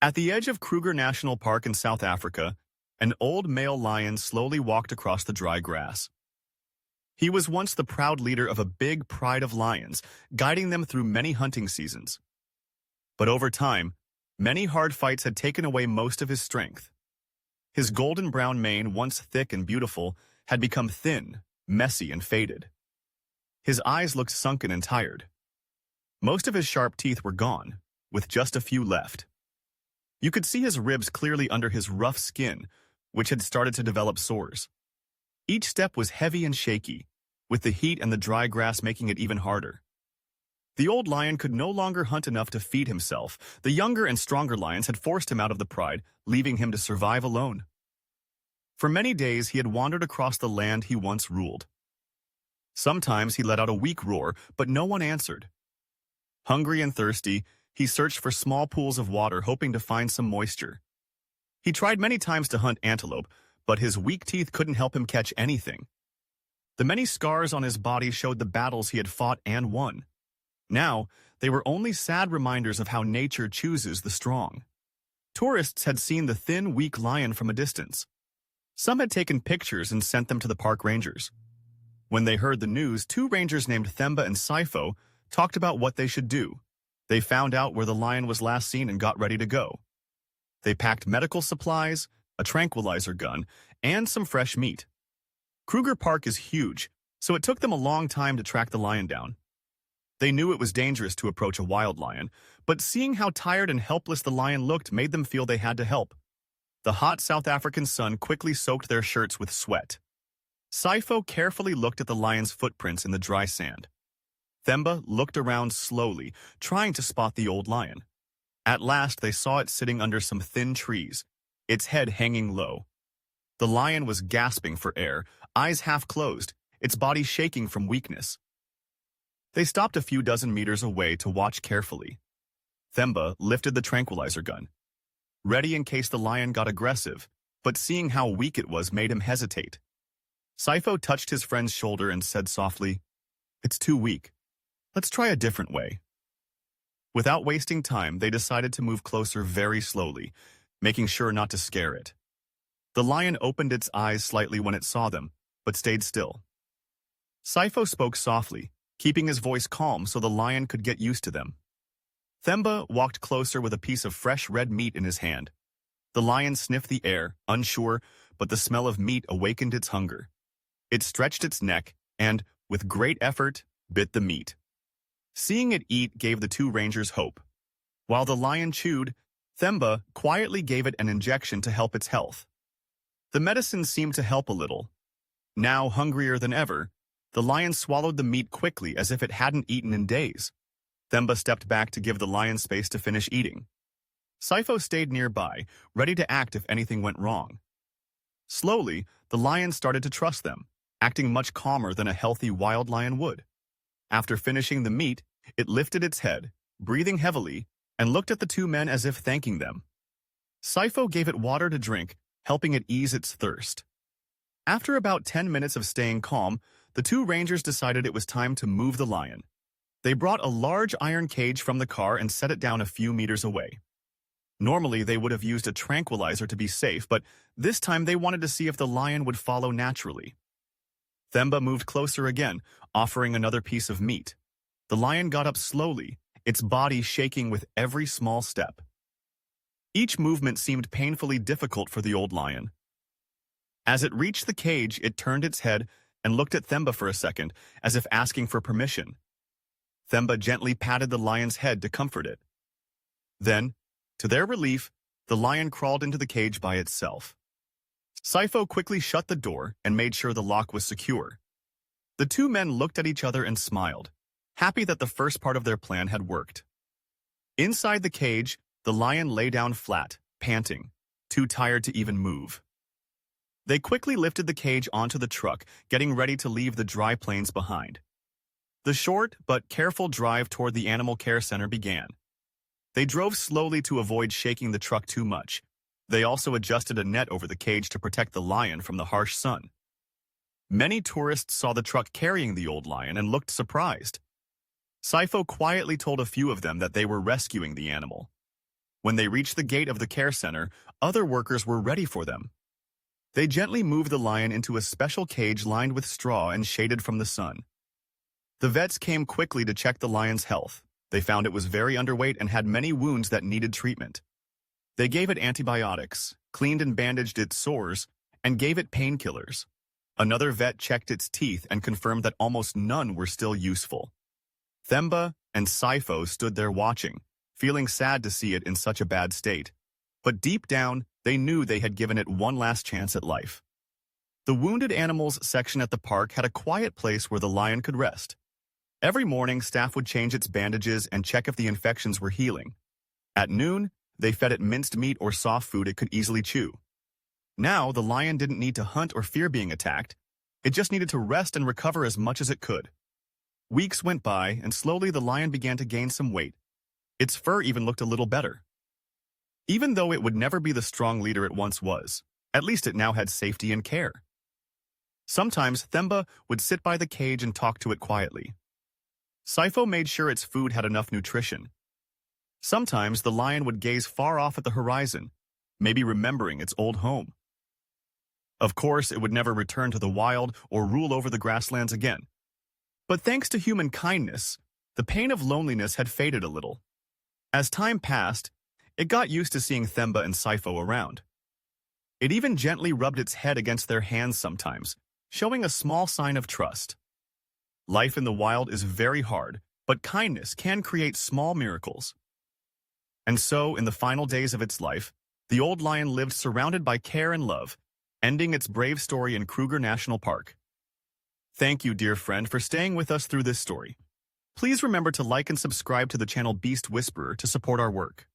At the edge of Kruger National Park in South Africa, an old male lion slowly walked across the dry grass. He was once the proud leader of a big pride of lions, guiding them through many hunting seasons. But over time, many hard fights had taken away most of his strength. His golden brown mane, once thick and beautiful, had become thin, messy, and faded. His eyes looked sunken and tired. Most of his sharp teeth were gone, with just a few left. You could see his ribs clearly under his rough skin, which had started to develop sores. Each step was heavy and shaky, with the heat and the dry grass making it even harder. The old lion could no longer hunt enough to feed himself. The younger and stronger lions had forced him out of the pride, leaving him to survive alone. For many days he had wandered across the land he once ruled. Sometimes he let out a weak roar, but no one answered. Hungry and thirsty, he searched for small pools of water, hoping to find some moisture. He tried many times to hunt antelope, but his weak teeth couldn't help him catch anything. The many scars on his body showed the battles he had fought and won. Now, they were only sad reminders of how nature chooses the strong. Tourists had seen the thin, weak lion from a distance. Some had taken pictures and sent them to the park rangers. When they heard the news, two rangers named Themba and Sipho talked about what they should do. They found out where the lion was last seen and got ready to go. They packed medical supplies, a tranquilizer gun, and some fresh meat. Kruger Park is huge, so it took them a long time to track the lion down. They knew it was dangerous to approach a wild lion, but seeing how tired and helpless the lion looked made them feel they had to help. The hot South African sun quickly soaked their shirts with sweat. Sipho carefully looked at the lion's footprints in the dry sand. Themba looked around slowly, trying to spot the old lion. At last, they saw it sitting under some thin trees, its head hanging low. The lion was gasping for air, eyes half closed, its body shaking from weakness. They stopped a few dozen meters away to watch carefully. Themba lifted the tranquilizer gun, ready in case the lion got aggressive, but seeing how weak it was made him hesitate. Sipho touched his friend's shoulder and said softly, "It's too weak. Let's try a different way." Without wasting time, they decided to move closer very slowly, making sure not to scare it. The lion opened its eyes slightly when it saw them, but stayed still. Sipho spoke softly, keeping his voice calm so the lion could get used to them. Themba walked closer with a piece of fresh red meat in his hand. The lion sniffed the air, unsure, but the smell of meat awakened its hunger. It stretched its neck and, with great effort, bit the meat. Seeing it eat gave the two rangers hope. While the lion chewed, Themba quietly gave it an injection to help its health. The medicine seemed to help a little. Now, hungrier than ever, the lion swallowed the meat quickly as if it hadn't eaten in days. Themba stepped back to give the lion space to finish eating. Sipho stayed nearby, ready to act if anything went wrong. Slowly, the lion started to trust them, acting much calmer than a healthy wild lion would. After finishing the meat, it lifted its head, breathing heavily, and looked at the two men as if thanking them. Sipho gave it water to drink, helping it ease its thirst. After about 10 minutes of staying calm, the two rangers decided it was time to move the lion. They brought a large iron cage from the car and set it down a few meters away. Normally, they would have used a tranquilizer to be safe, but this time they wanted to see if the lion would follow naturally. Themba moved closer again, offering another piece of meat. The lion got up slowly, its body shaking with every small step. Each movement seemed painfully difficult for the old lion. As it reached the cage, it turned its head and looked at Themba for a second, as if asking for permission. Themba gently patted the lion's head to comfort it. Then, to their relief, the lion crawled into the cage by itself. Sipho quickly shut the door and made sure the lock was secure. The two men looked at each other and smiled, happy that the first part of their plan had worked. Inside the cage, the lion lay down flat, panting, too tired to even move. They quickly lifted the cage onto the truck, getting ready to leave the dry plains behind. The short but careful drive toward the animal care center began. They drove slowly to avoid shaking the truck too much. They also adjusted a net over the cage to protect the lion from the harsh sun. Many tourists saw the truck carrying the old lion and looked surprised. Sipho quietly told a few of them that they were rescuing the animal. When they reached the gate of the care center, other workers were ready for them. They gently moved the lion into a special cage lined with straw and shaded from the sun. The vets came quickly to check the lion's health. They found it was very underweight and had many wounds that needed treatment. They gave it antibiotics, cleaned and bandaged its sores, and gave it painkillers. Another vet checked its teeth and confirmed that almost none were still useful. Themba and Sipho stood there watching, feeling sad to see it in such a bad state. But deep down, they knew they had given it one last chance at life. The wounded animals section at the park had a quiet place where the lion could rest. Every morning, staff would change its bandages and check if the infections were healing. At noon, they fed it minced meat or soft food it could easily chew. Now, the lion didn't need to hunt or fear being attacked. It just needed to rest and recover as much as it could. Weeks went by, and slowly the lion began to gain some weight. Its fur even looked a little better. Even though it would never be the strong leader it once was, at least it now had safety and care. Sometimes Themba would sit by the cage and talk to it quietly. Sipho made sure its food had enough nutrition. Sometimes the lion would gaze far off at the horizon, maybe remembering its old home. Of course, it would never return to the wild or rule over the grasslands again. But thanks to human kindness, the pain of loneliness had faded a little. As time passed, it got used to seeing Themba and Sipho around. It even gently rubbed its head against their hands sometimes, showing a small sign of trust. Life in the wild is very hard, but kindness can create small miracles. And so, in the final days of its life, the old lion lived surrounded by care and love, ending its brave story in Kruger National Park. Thank you, dear friend, for staying with us through this story. Please remember to like and subscribe to the channel Beast Whisperer to support our work.